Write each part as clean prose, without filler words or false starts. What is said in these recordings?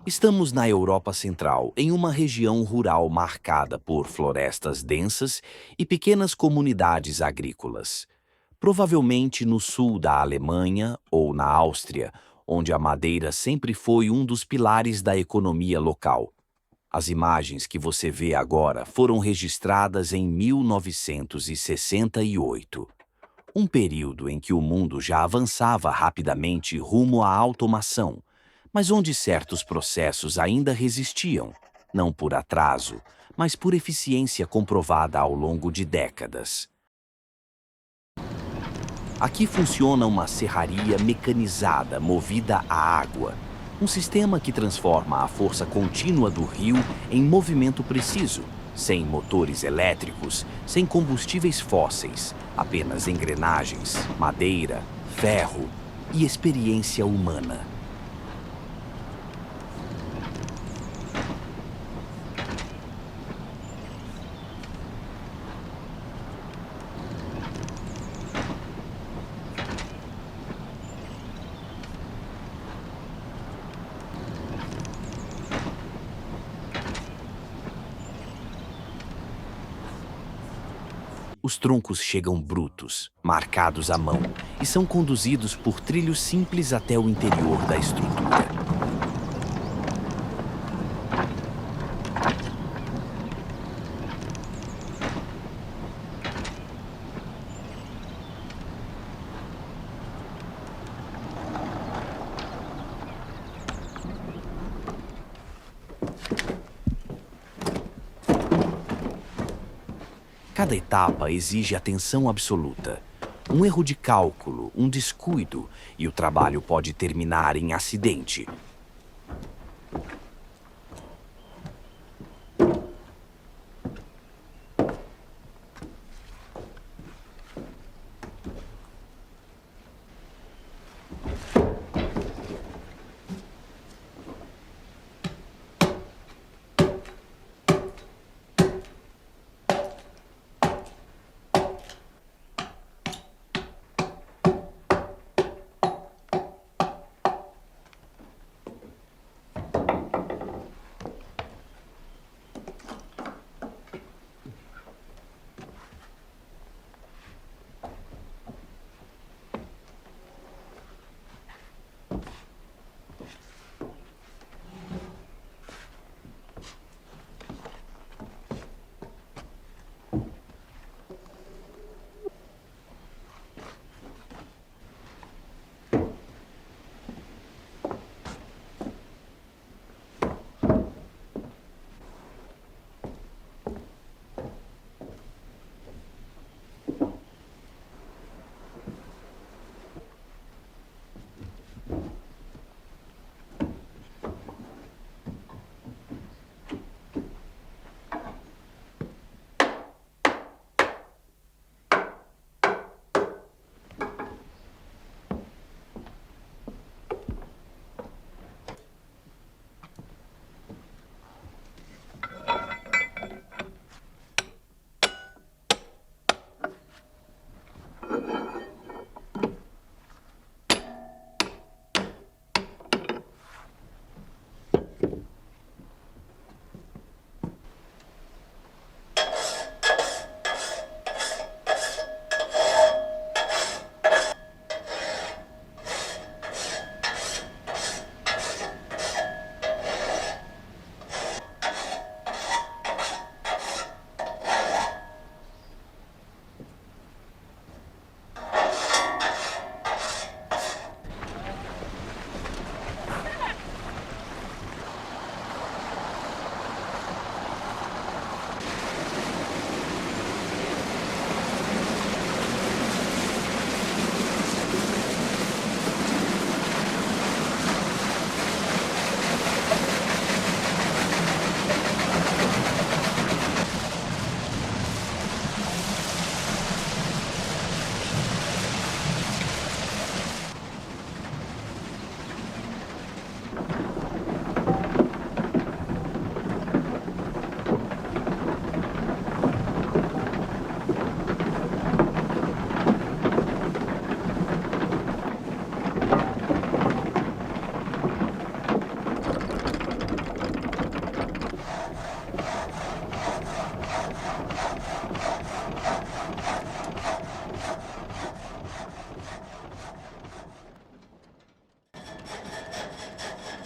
Estamos na Europa Central, em uma região rural marcada por florestas densas e pequenas comunidades agrícolas. Provavelmente no sul da Alemanha ou na Áustria, onde a madeira sempre foi um dos pilares da economia local. As imagens que você vê agora foram registradas em 1968, um período em que o mundo já avançava rapidamente rumo à automação, mas onde certos processos ainda resistiam, não por atraso, mas por eficiência comprovada ao longo de décadas. Aqui funciona uma serraria mecanizada movida à água, um sistema que transforma a força contínua do rio em movimento preciso, sem motores elétricos, sem combustíveis fósseis, apenas engrenagens, madeira, ferro e experiência humana. Os troncos chegam brutos, marcados à mão, e são conduzidos por trilhos simples até o interior da estrutura. Cada etapa exige atenção absoluta. Um erro de cálculo, um descuido, e o trabalho pode terminar em acidente.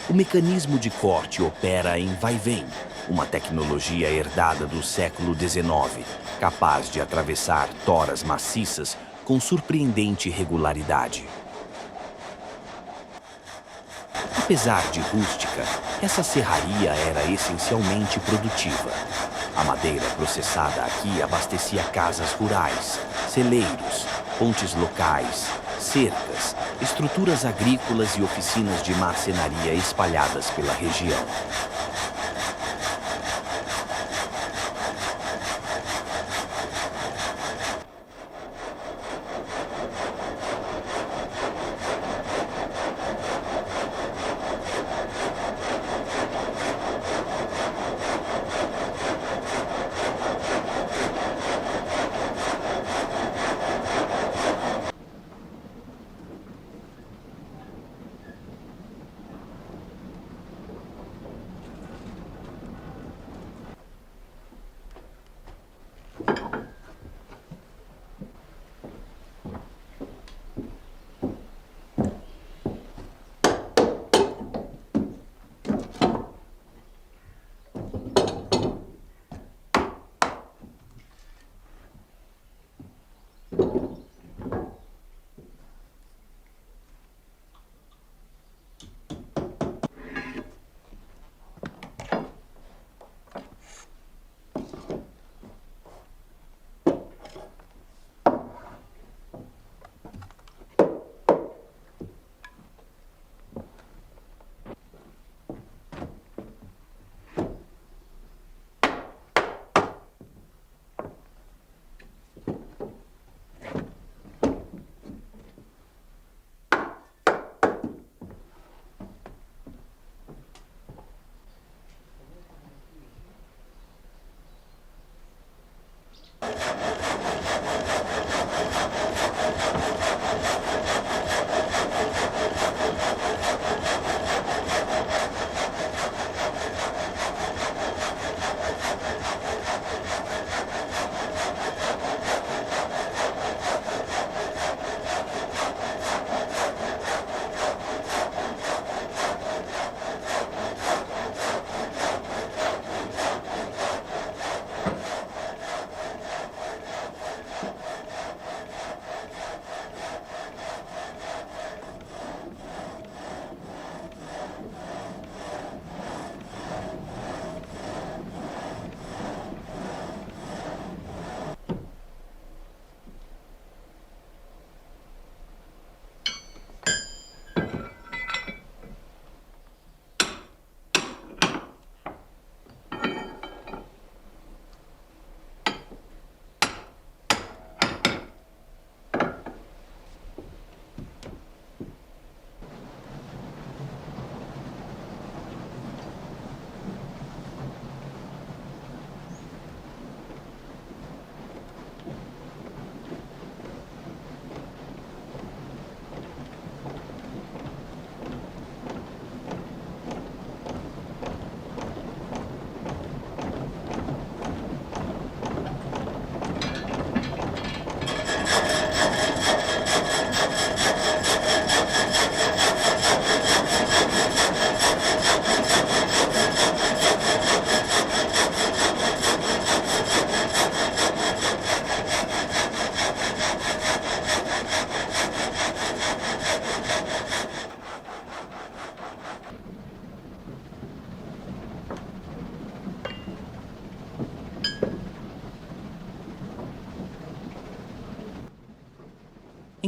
O mecanismo de corte opera em vai-vem, uma tecnologia herdada do século XIX, capaz de atravessar toras maciças com surpreendente regularidade. Apesar de rústica, essa serraria era essencialmente produtiva. A madeira processada aqui abastecia casas rurais, celeiros, pontes locais, cercas, estruturas agrícolas e oficinas de marcenaria espalhadas pela região.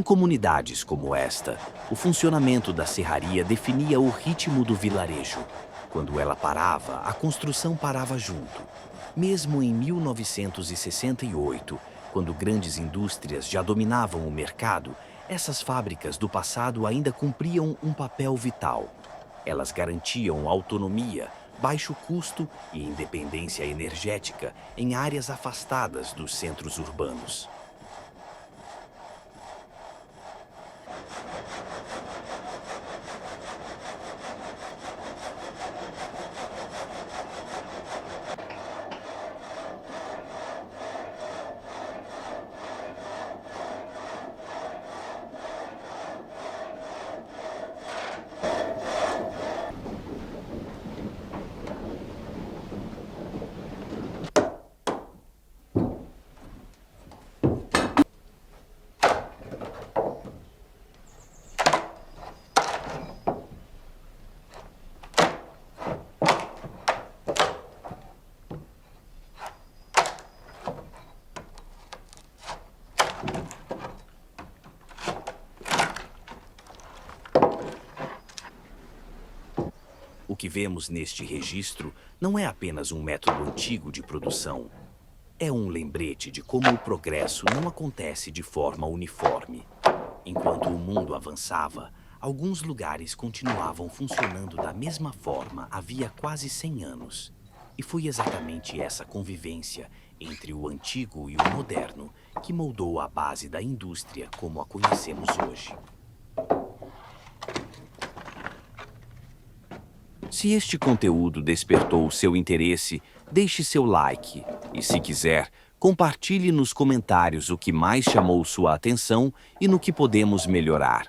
Em comunidades como esta, o funcionamento da serraria definia o ritmo do vilarejo. Quando ela parava, a construção parava junto. Mesmo em 1968, quando grandes indústrias já dominavam o mercado, essas fábricas do passado ainda cumpriam um papel vital. Elas garantiam autonomia, baixo custo e independência energética em áreas afastadas dos centros urbanos. vemos neste registro não é apenas um método antigo de produção. É um lembrete de como o progresso não acontece de forma uniforme. Enquanto o mundo avançava, alguns lugares continuavam funcionando da mesma forma havia quase 100 anos. E foi exatamente essa convivência entre o antigo e o moderno que moldou a base da indústria como a conhecemos hoje. Se este conteúdo despertou o seu interesse, deixe seu like e, se quiser, compartilhe nos comentários o que mais chamou sua atenção e no que podemos melhorar.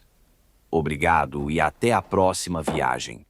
Obrigado e até a próxima viagem.